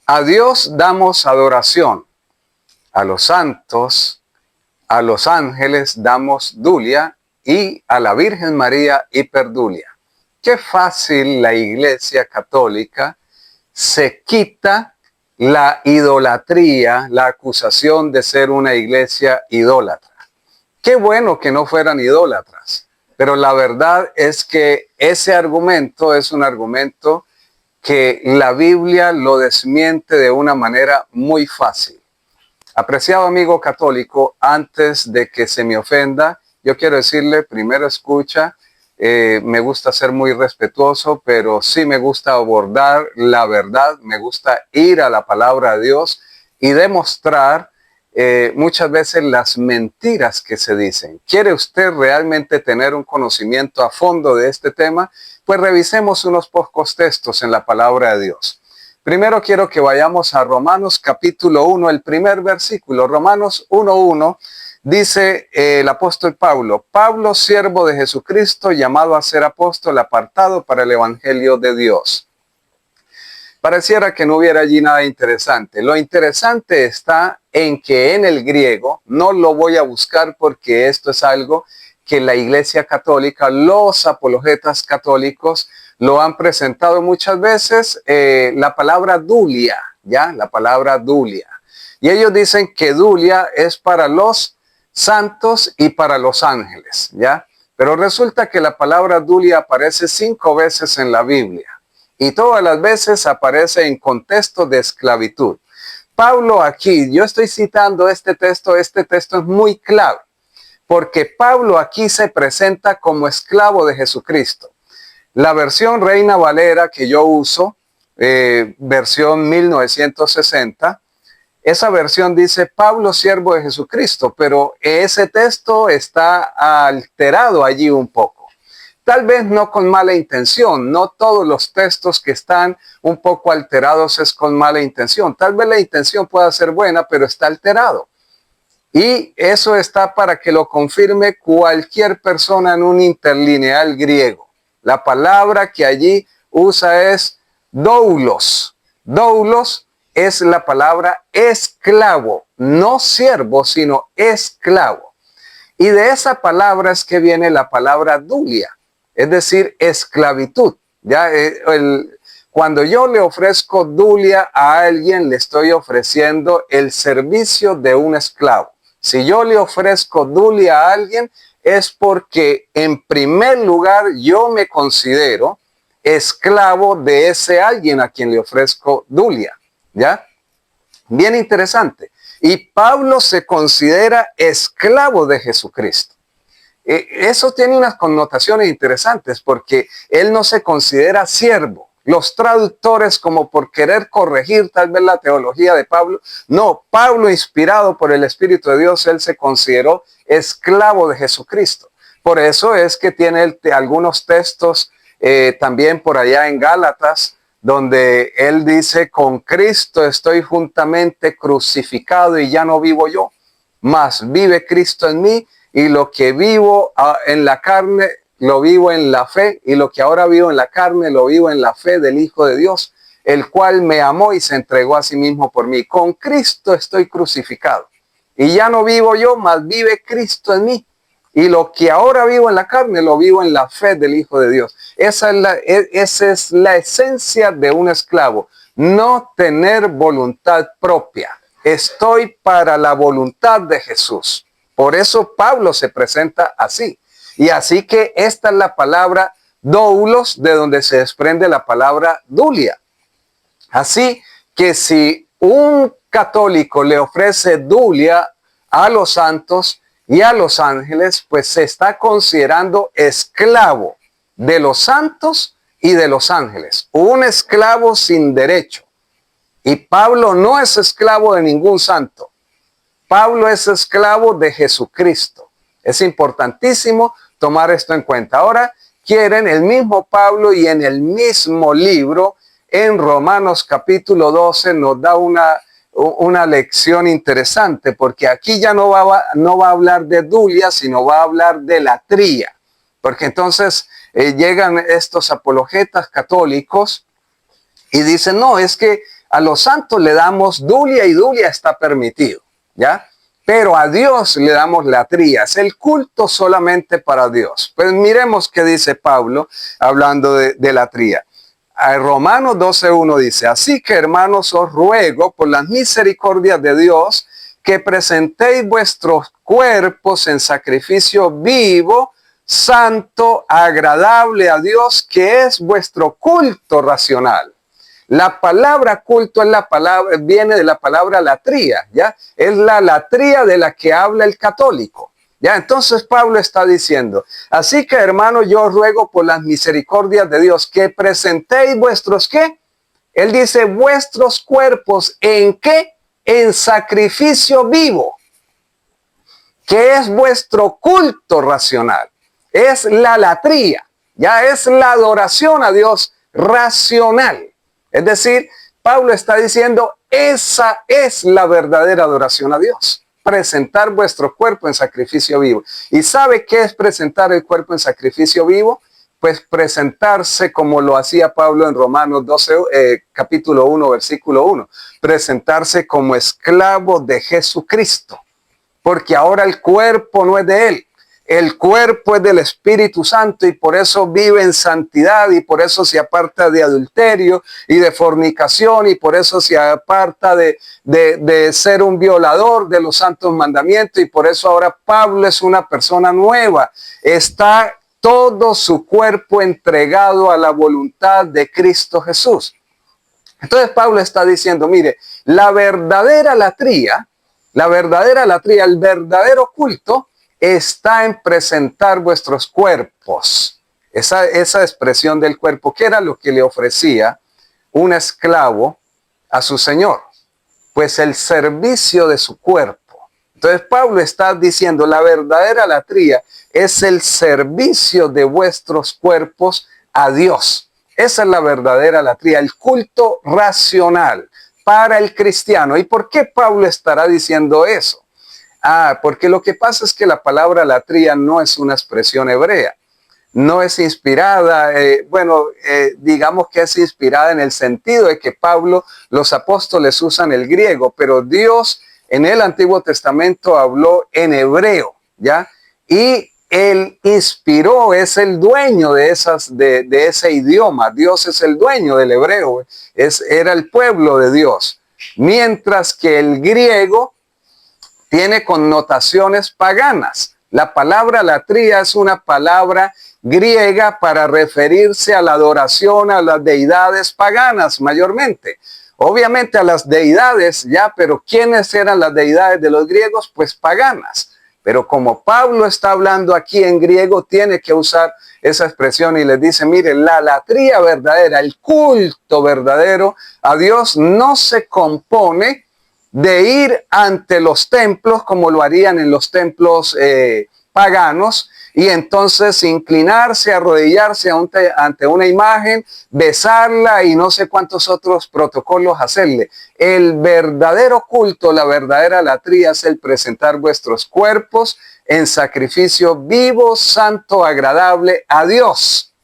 A Dios damos adoración, a los santos, a los ángeles damos dulia y a la Virgen María hiperdulia. Qué fácil la Iglesia Católica se quita la idolatría, la acusación de ser una iglesia idólatra. Qué bueno que no fueran idólatras, pero la verdad es que ese argumento es un argumento que la Biblia lo desmiente de una manera muy fácil. Apreciado amigo católico, antes de que se me ofenda, yo quiero decirle, primero escucha, me gusta ser muy respetuoso, pero sí me gusta abordar la verdad, me gusta ir a la palabra de Dios y demostrar muchas veces las mentiras que se dicen. ¿Quiere usted realmente tener un conocimiento a fondo de este tema? Pues revisemos unos pocos textos en la palabra de Dios. Primero quiero que vayamos a Romanos capítulo 1, el primer versículo. Romanos 1:1 dice el apóstol Pablo, Pablo, siervo de Jesucristo, llamado a ser apóstol, apartado para el evangelio de Dios. Pareciera que no hubiera allí nada interesante. Lo interesante está en que en el griego, no lo voy a buscar porque esto es algo que la Iglesia Católica, los apologetas católicos, lo han presentado muchas veces, la palabra dulia, ¿ya? La palabra dulia. Y ellos dicen que dulia es para los santos y para los ángeles, ¿ya? Pero resulta que la palabra dulia aparece 5 veces en la Biblia. Y todas las veces aparece en contexto de esclavitud. Pablo aquí, yo estoy citando este texto es muy clave, porque Pablo aquí se presenta como esclavo de Jesucristo. La versión Reina Valera que yo uso, versión 1960, esa versión dice Pablo, siervo de Jesucristo, pero ese texto está alterado allí un poco. Tal vez no con mala intención, no todos los textos que están un poco alterados es con mala intención. Tal vez la intención pueda ser buena, pero está alterado. Y eso está para que lo confirme cualquier persona en un interlineal griego. La palabra que allí usa es doulos. Doulos es la palabra esclavo, no siervo, sino esclavo. Y de esa palabra es que viene la palabra dulia, es decir, esclavitud. Ya cuando yo le ofrezco dulia a alguien, le estoy ofreciendo el servicio de un esclavo. Si yo le ofrezco dulia a alguien, es porque en primer lugar yo me considero esclavo de ese alguien a quien le ofrezco dulia, ¿ya? Bien interesante. Y Pablo se considera esclavo de Jesucristo. Eso tiene unas connotaciones interesantes porque él no se considera siervo. Los traductores, como por querer corregir tal vez la teología de Pablo, no, Pablo, inspirado por el Espíritu de Dios, él se consideró esclavo de Jesucristo. Por eso es que tiene algunos textos también por allá en Gálatas, donde él dice, con Cristo estoy juntamente crucificado y ya no vivo yo, mas vive Cristo en mí, y lo que vivo en la carne lo vivo en la fe, y lo que ahora vivo en la carne lo vivo en la fe del Hijo de Dios, el cual me amó y se entregó a sí mismo por mí. Con Cristo estoy crucificado y ya no vivo yo, mas vive Cristo en mí, y lo que ahora vivo en la carne lo vivo en la fe del Hijo de Dios. Esa es la esencia de un esclavo, no tener voluntad propia. Estoy para la voluntad de Jesús. Por eso Pablo se presenta así. Y así que esta es la palabra doulos, de donde se desprende la palabra dulia. Así que si un católico le ofrece dulia a los santos y a los ángeles, pues se está considerando esclavo de los santos y de los ángeles. Un esclavo sin derecho. Y Pablo no es esclavo de ningún santo. Pablo es esclavo de Jesucristo. Es importantísimo tomar esto en cuenta. Ahora quieren el mismo Pablo y en el mismo libro, en Romanos capítulo 12, nos da una lección interesante, porque aquí ya no va a hablar de dulia, sino va a hablar de latría. Porque entonces llegan estos apologetas católicos y dicen, no, es que a los santos le damos dulia y dulia está permitido, ¿ya? Pero a Dios le damos latría, es el culto solamente para Dios. Pues miremos qué dice Pablo hablando de latría. A Romanos 12:1 dice, así que hermanos os ruego por las misericordias de Dios que presentéis vuestros cuerpos en sacrificio vivo, santo, agradable a Dios, que es vuestro culto racional. La palabra culto es viene de la palabra latría, ¿ya? Es la latría de la que habla el católico, ¿ya? Entonces Pablo está diciendo, así que hermano, yo ruego por las misericordias de Dios que presentéis vuestros, ¿qué? Él dice, vuestros cuerpos, ¿en qué? En sacrificio vivo, que es vuestro culto racional. Es la latría, ya es la adoración a Dios racional. Es decir, Pablo está diciendo, esa es la verdadera adoración a Dios. Presentar vuestro cuerpo en sacrificio vivo. ¿Y sabe qué es presentar el cuerpo en sacrificio vivo? Pues presentarse como lo hacía Pablo en Romanos 12, capítulo 1, versículo 1. Presentarse como esclavo de Jesucristo. Porque ahora el cuerpo no es de él. El cuerpo es del Espíritu Santo y por eso vive en santidad y por eso se aparta de adulterio y de fornicación y por eso se aparta de ser un violador de los santos mandamientos y por eso ahora Pablo es una persona nueva. Está todo su cuerpo entregado a la voluntad de Cristo Jesús. Entonces Pablo está diciendo, mire, la verdadera latría, el verdadero culto, está en presentar vuestros cuerpos. Esa expresión del cuerpo, que era lo que le ofrecía un esclavo a su señor, pues el servicio de su cuerpo. Entonces Pablo está diciendo, la verdadera latría es el servicio de vuestros cuerpos a Dios. Esa es la verdadera latría, el culto racional para el cristiano. ¿Y por qué Pablo estará diciendo eso? Porque lo que pasa es que la palabra latría no es una expresión hebrea, no es inspirada, digamos que es inspirada en el sentido de que Pablo, los apóstoles usan el griego, pero Dios en el Antiguo Testamento habló en hebreo, ¿ya? Y él inspiró, es el dueño de ese idioma, Dios es el dueño del hebreo, era el pueblo de Dios, mientras que el griego tiene connotaciones paganas. La palabra latría es una palabra griega para referirse a la adoración a las deidades paganas mayormente. Obviamente a las deidades ya, pero ¿quiénes eran las deidades de los griegos? Pues paganas. Pero como Pablo está hablando aquí en griego, tiene que usar esa expresión y les dice, mire, la latría verdadera, el culto verdadero a Dios no se compone de ir ante los templos como lo harían en los templos paganos y entonces inclinarse, arrodillarse ante una imagen, besarla y no sé cuántos otros protocolos hacerle. El verdadero culto, la verdadera latría es el presentar vuestros cuerpos en sacrificio vivo, santo, agradable a Dios.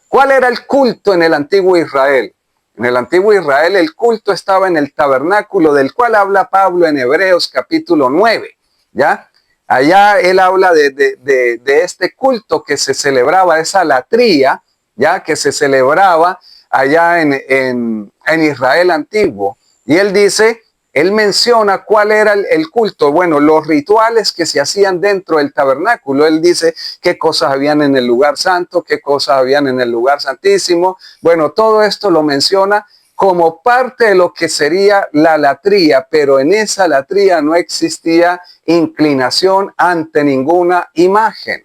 ¿Cuál era el culto en el antiguo Israel? En el antiguo Israel el culto estaba en el tabernáculo del cual habla Pablo en Hebreos capítulo 9, ¿ya? Allá él habla de este culto que se celebraba, esa latría, ¿ya? Que se celebraba allá en Israel antiguo. Y él dice, él menciona cuál era el culto. Bueno, los rituales que se hacían dentro del tabernáculo. Él dice qué cosas habían en el lugar santo, qué cosas habían en el lugar santísimo. Bueno, todo esto lo menciona como parte de lo que sería la latría, pero en esa latría no existía inclinación ante ninguna imagen.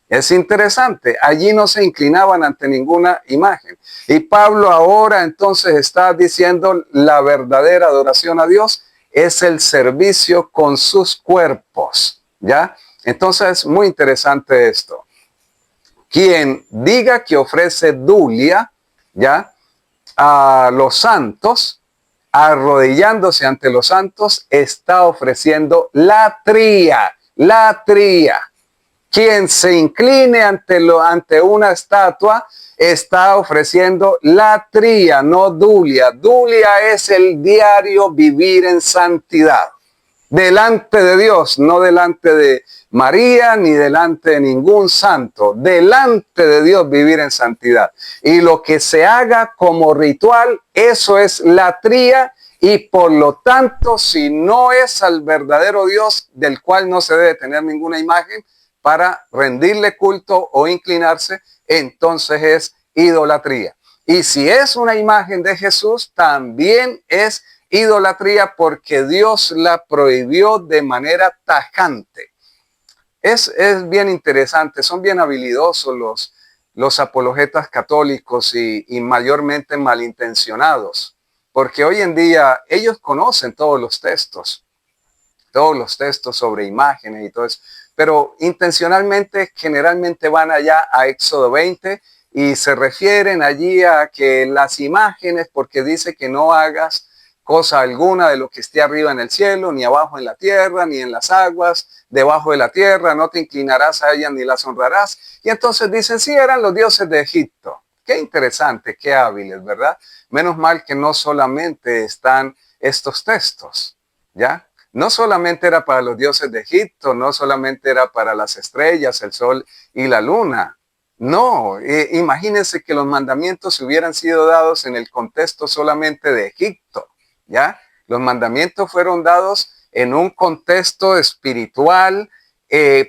Es interesante, allí no se inclinaban ante ninguna imagen. Y Pablo ahora entonces está diciendo la verdadera adoración a Dios es el servicio con sus cuerpos, ¿ya? Entonces es muy interesante esto. Quien diga que ofrece dulia, ¿ya? A los santos, arrodillándose ante los santos, está ofreciendo latría, latría. Quien se incline ante una estatua está ofreciendo latría, no dulia. Dulia es el diario vivir en santidad. Delante de Dios, no delante de María ni delante de ningún santo. Delante de Dios vivir en santidad. Y lo que se haga como ritual, eso es latría. Y por lo tanto, si no es al verdadero Dios, del cual no se debe tener ninguna imagen para rendirle culto o inclinarse, entonces es idolatría. Y si es una imagen de Jesús, también es idolatría porque Dios la prohibió de manera tajante. Es bien interesante, son bien habilidosos los apologetas católicos y mayormente malintencionados, porque hoy en día ellos conocen todos los textos sobre imágenes y todo eso, pero intencionalmente generalmente van allá a Éxodo 20 y se refieren allí a que las imágenes, porque dice que no hagas cosa alguna de lo que esté arriba en el cielo, ni abajo en la tierra, ni en las aguas, debajo de la tierra, no te inclinarás a ellas ni las honrarás. Y entonces dicen, sí, eran los dioses de Egipto. Qué interesante, qué hábiles, ¿verdad? Menos mal que no solamente están estos textos, ¿ya? No solamente era para los dioses de Egipto, no solamente era para las estrellas, el sol y la luna. No, imagínense que los mandamientos hubieran sido dados en el contexto solamente de Egipto, ¿ya? Los mandamientos fueron dados en un contexto espiritual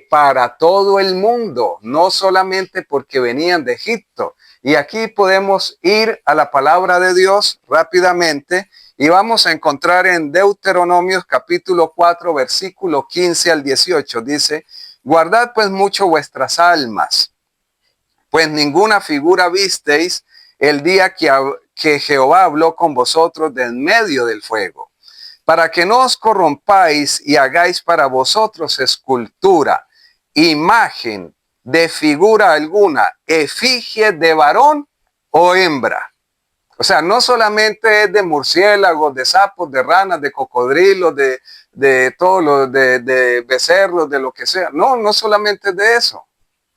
para todo el mundo, no solamente porque venían de Egipto. Y aquí podemos ir a la palabra de Dios rápidamente y vamos a encontrar en Deuteronomios capítulo 4, versículo 15 al 18. Dice, guardad pues mucho vuestras almas, pues ninguna figura visteis el día que Jehová habló con vosotros de en medio del fuego, para que no os corrompáis y hagáis para vosotros escultura, imagen de figura alguna, efigie de varón o hembra. O sea, no solamente es de murciélagos, de sapos, de ranas, de cocodrilos, de todo lo, de becerros, de lo que sea. No, no solamente es de eso.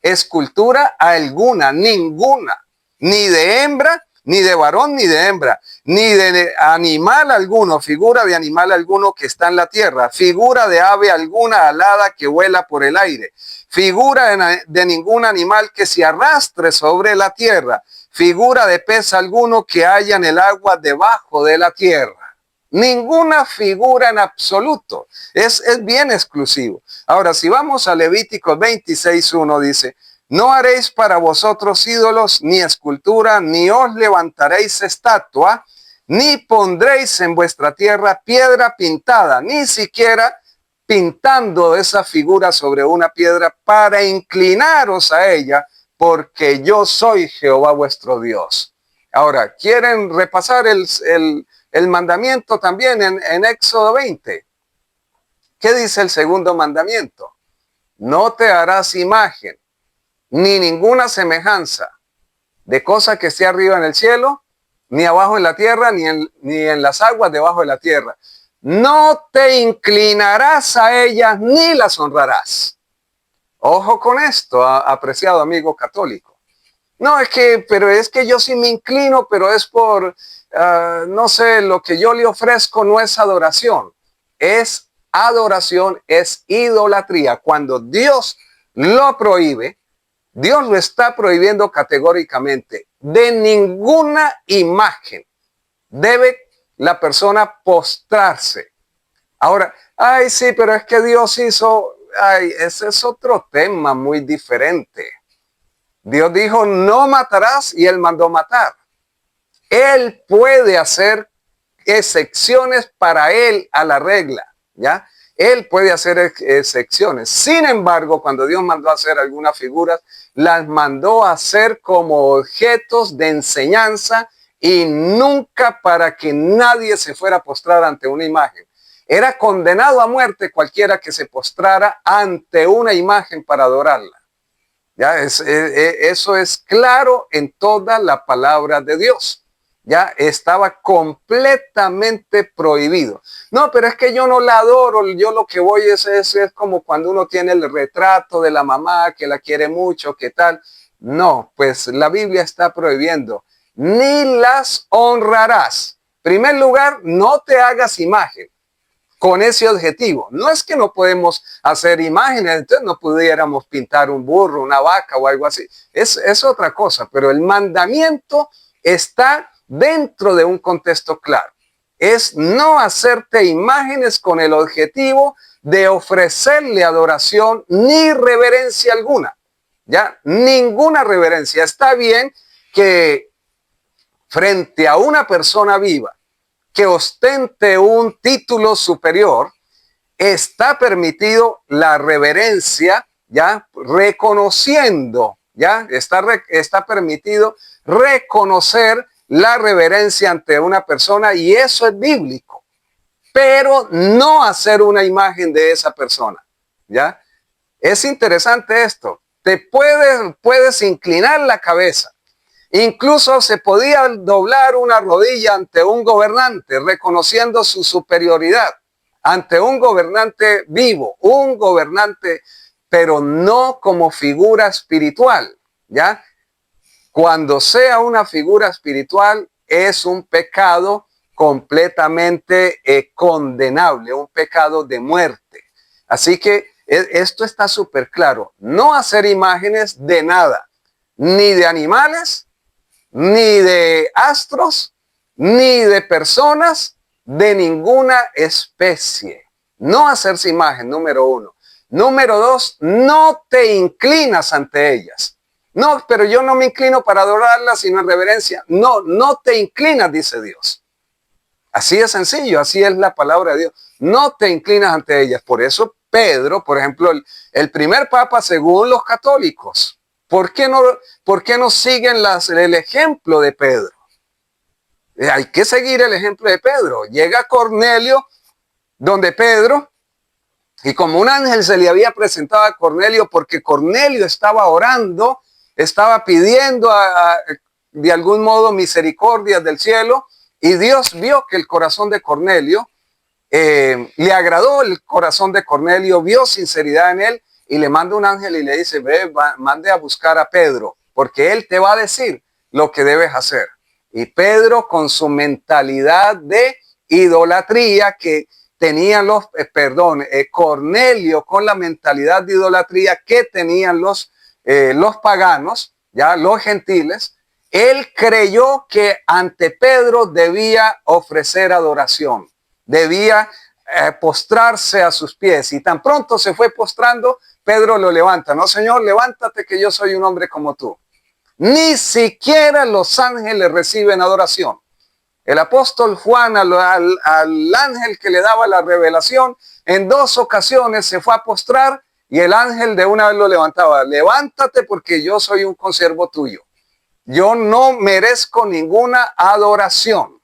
Escultura alguna, ninguna, ni de hembra, ni de varón, ni de hembra, ni de animal alguno, figura de animal alguno que está en la tierra, figura de ave alguna alada que vuela por el aire, figura de ningún animal que se arrastre sobre la tierra, figura de pez alguno que haya en el agua debajo de la tierra. Ninguna figura en absoluto. Es bien exclusivo. Ahora, si vamos a Levíticos 26:1, dice, no haréis para vosotros ídolos, ni escultura, ni os levantaréis estatua, ni pondréis en vuestra tierra piedra pintada, ni siquiera pintando esa figura sobre una piedra para inclinaros a ella, porque yo soy Jehová vuestro Dios. Ahora, ¿quieren repasar el mandamiento también en Éxodo 20? ¿Qué dice el segundo mandamiento? No te harás imagen, ni ninguna semejanza de cosa que esté arriba en el cielo, ni abajo en la tierra, ni en las aguas debajo de la tierra. No te inclinarás a ellas, ni las honrarás. Ojo con esto, apreciado amigo católico. No, pero es que yo sí me inclino, pero es por, no sé, lo que yo le ofrezco no es adoración. Es adoración, es idolatría. Cuando Dios lo prohíbe, Dios lo está prohibiendo categóricamente. De ninguna imagen debe la persona postrarse. Ahora, ay, sí, pero es que Dios hizo, ay, ese es otro tema muy diferente. Dios dijo, no matarás, y Él mandó matar. Él puede hacer excepciones para Él a la regla, ¿ya? Él puede hacer excepciones. Sin embargo, cuando Dios mandó a hacer algunas figuras, las mandó a hacer como objetos de enseñanza y nunca para que nadie se fuera a postrar ante una imagen. Era condenado a muerte cualquiera que se postrara ante una imagen para adorarla. ¿Ya? Eso es claro en toda la palabra de Dios. ya estaba completamente prohibido. No, pero es que yo no la adoro, yo lo que voy es como cuando uno tiene el retrato de la mamá que la quiere mucho, ¿qué tal? No, pues la Biblia está prohibiendo, ni las honrarás. En primer lugar, no te hagas imagen con ese objetivo. No es que no podemos hacer imágenes, entonces no pudiéramos pintar un burro, una vaca o algo así. Es otra cosa, pero el mandamiento está dentro de un contexto claro. Es no hacerte imágenes con el objetivo de ofrecerle adoración ni reverencia alguna. ¿Ya? Ninguna reverencia. Está bien que frente a una persona viva que ostente un título superior, está permitido la reverencia, ya reconociendo, ya está permitido reconocer la reverencia ante una persona y eso es bíblico, pero no hacer una imagen de esa persona, ya. Es interesante esto. Puedes inclinar la cabeza. Incluso se podía doblar una rodilla ante un gobernante, reconociendo su superioridad, ante un gobernante vivo, un gobernante, pero no como figura espiritual, ¿ya? Cuando sea una figura espiritual, es un pecado completamente condenable, un pecado de muerte. Así que esto está súper claro. No hacer imágenes de nada, ni de animales, ni de astros, ni de personas, de ninguna especie. No hacerse imagen, número uno. Número dos, no te inclinas ante ellas. No, pero yo no me inclino para adorarlas, sino en reverencia. No, no te inclinas, dice Dios. Así es sencillo, así es la palabra de Dios. No te inclinas ante ellas. Por eso Pedro, por ejemplo, el primer papa según los católicos, ¿por qué no siguen el ejemplo de Pedro? Hay que seguir el ejemplo de Pedro. Llega Cornelio, donde Pedro, y como un ángel se le había presentado a Cornelio, porque Cornelio estaba orando, estaba pidiendo de algún modo misericordia del cielo, y Dios vio que el corazón de Cornelio, le agradó el corazón de Cornelio, vio sinceridad en él, y le manda un ángel y le dice, mande a buscar a Pedro, porque él te va a decir lo que debes hacer. Y Pedro, con su mentalidad de idolatría que tenían Cornelio con la mentalidad de idolatría que tenían los paganos, ya los gentiles, él creyó que ante Pedro debía ofrecer adoración, debía postrarse a sus pies, y tan pronto se fue postrando, Pedro lo levanta. No, Señor, levántate que yo soy un hombre como tú. Ni siquiera los ángeles reciben adoración. El apóstol Juan al ángel que le daba la revelación, en 2 ocasiones se fue a postrar y el ángel de una vez lo levantaba. Levántate porque yo soy un consiervo tuyo. Yo no merezco ninguna adoración.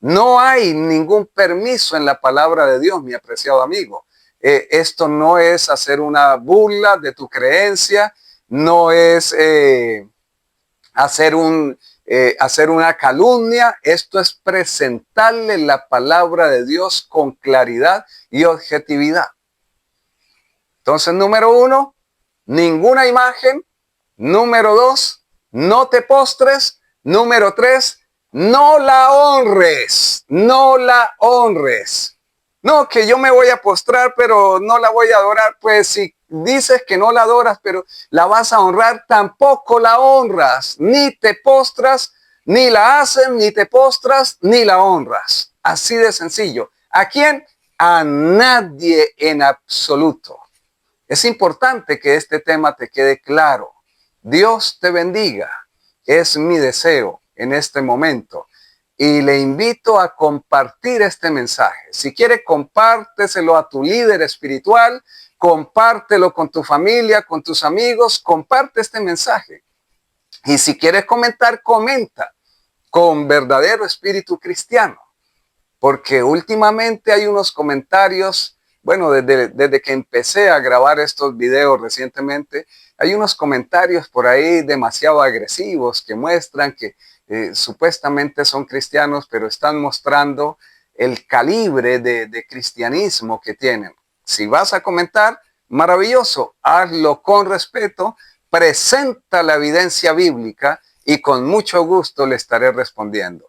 No hay ningún permiso en la palabra de Dios, mi apreciado amigo. Esto no es hacer una burla de tu creencia, no es hacer una calumnia. Esto es presentarle la palabra de Dios con claridad y objetividad. Entonces, número 1, ninguna imagen. Número 2, no te postres. Número 3, no la honres. No la honres. No, que yo me voy a postrar, pero no la voy a adorar. Pues si dices que no la adoras, pero la vas a honrar, tampoco la honras. Ni te postras, ni la haces, ni te postras, ni la honras. Así de sencillo. ¿A quién? A nadie en absoluto. Es importante que este tema te quede claro. Dios te bendiga. Es mi deseo en este momento. Y le invito a compartir este mensaje. Si quiere, compárteselo a tu líder espiritual, compártelo con tu familia, con tus amigos, comparte este mensaje. Y si quieres comentar, comenta con verdadero espíritu cristiano. Porque últimamente hay unos comentarios, bueno, desde que empecé a grabar estos videos recientemente, hay unos comentarios por ahí demasiado agresivos que muestran que supuestamente son cristianos, pero están mostrando el calibre de cristianismo que tienen. Si vas a comentar, maravilloso, hazlo con respeto, presenta la evidencia bíblica y con mucho gusto le estaré respondiendo.